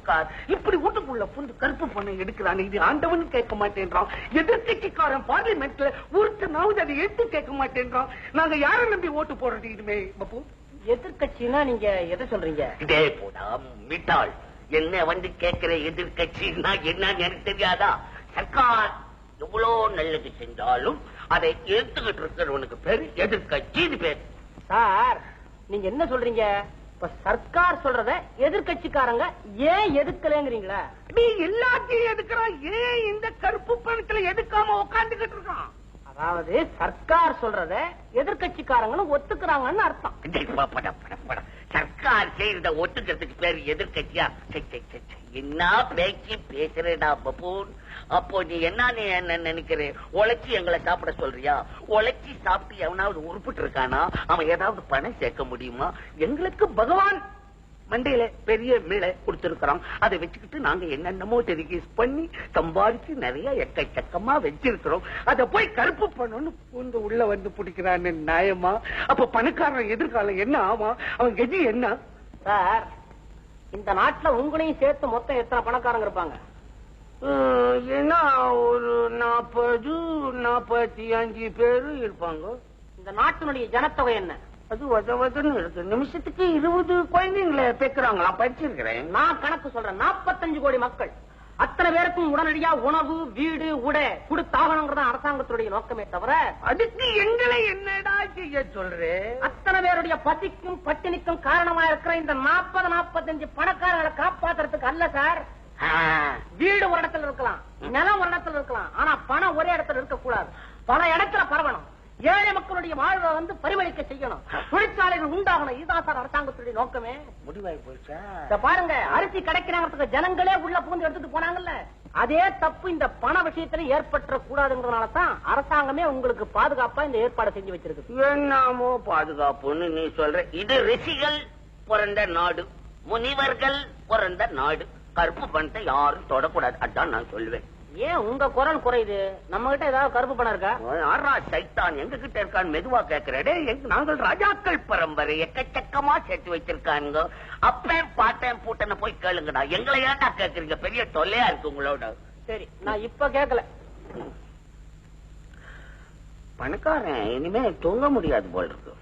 சர்க்கார் இப்படி வீட்டுக்குள்ள புந்து கருப்பு பணம் எடுக்கிறான். இது ஆண்டவன் கேட்க மாட்டேன்றான். எதிர்கட்சிக்காரன் பார்லிமெண்ட்ல ஒருத்தனாவது அதை எடுத்து கேட்க மாட்டேன்றான். நாங்க யாரை நம்பி ஓட்டு போடுறது இனிமே? பப்பு, எதிர்கட்சின்னா நீங்க எதை சொல்றீங்க? இதே போடா மிட்டாள், என்ன வந்து கேட்கிற எதிர்கட்சின்னா என்ன எனக்கு தெரியாதா? சர்க்கார் எவ்வளவு நல்லது செஞ்சாலும் அதை எடுத்துக்கிட்டு இருக்கிறவனுக்கு பேரு எதிர்கட்சின்னு பேரு. சார், நீங்க என்ன சொல்றீங்க? இப்ப சர்க்கார் சொல்றத எதிர்கட்சிக்காரங்க ஏன் எதுக்கலங்கிறீங்களா? நீ எல்லாத்தையும் எதுக்குறான், ஏன் இந்த கருப்பு பணத்துல எதுக்காம உட்காந்துக்கிட்டு இருக்கான்? அதாவது சர்க்கார் சொல்றத எதிர்கட்சிக்காரங்களும் ஒத்துக்கிறாங்கன்னு அர்த்தம். சர்க்கார் செய்யறத ஒத்துக்கிறதுக்கு பேரு எதிர்கட்சியா? என்ன பேச்சு பேசுறேடா பப்பூன். அப்போ நீ என்ன நினைக்கிற? உழைச்சி எங்களை சாப்பிட சொல்றியா? உழைச்சி சாப்பிட்டு எவனாவது உருப்பிட்டு இருக்கானா? அவன் ஏதாவது பணம் சேர்க்க முடியுமா? எங்களுக்கு பகவான் மண்டையில பெரிய மீளை கொடுத்திருக்கிறோம். அதை வச்சுக்கிட்டு நாங்க என்னென்னமோ டெலிகேஸ் பண்ணி சம்பாதிச்சு நிறைய எக்கச்சக்கமா வச்சிருக்கிறோம். அதை போய் கருப்பு பண்ணணும்னு பூந்து உள்ள வந்து பிடிக்கிறான்னு நியாயமா? அப்ப பணக்காரன் எதிர்காலம் என்ன ஆமா? அவன் கதி என்ன? சார், இந்த நாட்டுல உங்களையும் சேர்த்து மொத்தம் எத்தனை பணக்காரங்க இருப்பாங்க? ஏன்னா ஒரு 40-45 பேரு இருப்பாங்க. இந்த நாட்டினுடைய ஜனத்தொகை என்ன? அது வதவதுன்னு இருக்கு. நிமிஷத்துக்கு 20 குழந்தைங்களை பெக்குறாங்களா? படிச்சிருக்கிறேன். நான் கணக்கு சொல்றேன். 45 கோடி மக்கள். அத்தனை பேருக்கும் உடனடியா உணவு, வீடு, உடை கொடுத்தாகணுங்கிறத அரசாங்கத்துடைய நோக்கமே தவிர அதுக்கு எங்களை என்னடா செய்ய சொல்றேன்? அத்தனை பேருடைய பசிக்கும் பட்டினிக்கும் காரணமா இருக்கிற இந்த 40-45 பணக்காரர்களை காப்பாத்துறதுக்கு அல்ல சார். வீடு ஒரு இடத்துல இருக்கலாம், நிலம் ஒரு இடத்துல இருக்கலாம், ஆனா பணம் ஒரே இடத்துல இருக்க கூடாது. பல இடத்துல பரவணும். ஏழை மக்களுடைய வாழ்வை வந்து பரிமளிக்க செய்யணும். தொழிற்சாலைகள் உண்டாகணும். இதுதான் சார் அரசாங்கத்துடைய நோக்கமே. முடிவாய் போச்சா? பாருங்க, அரிசி கிடைக்கிறாங்கிறதுக்கு ஜனங்களே உள்ள புகுந்து எடுத்துட்டு போனாங்கல்ல, அதே தப்பு இந்த பண விஷயத்துல ஏற்பட்ட கூடாதுங்கிறதுனாலதான் அரசாங்கமே உங்களுக்கு பாதுகாப்பா இந்த ஏற்பாடு செஞ்சு வச்சிருக்கு. என்னமோ பாதுகாப்புன்னு நீ சொல்ற. இது ரிஷிகள் பிறந்த நாடு, முனிவர்கள் பிறந்த நாடு. கருப்பு பணத்தை யாரும் தொடக்கூடாது, அதான் நான் சொல்லுவேன். ஏன் உங்க குரல் குறையுது? நம்ம கிட்ட ஏதாவது கருப்பு பணம் இருக்கா? யாரா சைத்தான் எங்க கிட்ட இருக்கான்னு மெதுவா கேக்குறே. நாங்கள் ராஜாக்கள் பரம்பரை, எக்கச்சக்கமா சேர்த்து வச்சிருக்காங்க. அப்பேன் பாட்டேன் பூட்டனை போய் கேளுங்கடா. எங்களை ஏன்டா கேக்குறீங்க? பெரிய தொல்லையா இருக்கு உங்களோட. சரி, நான் இப்ப கேட்கல. பணக்காரன் இனிமே தூங்க முடியாது போல் இருக்கு.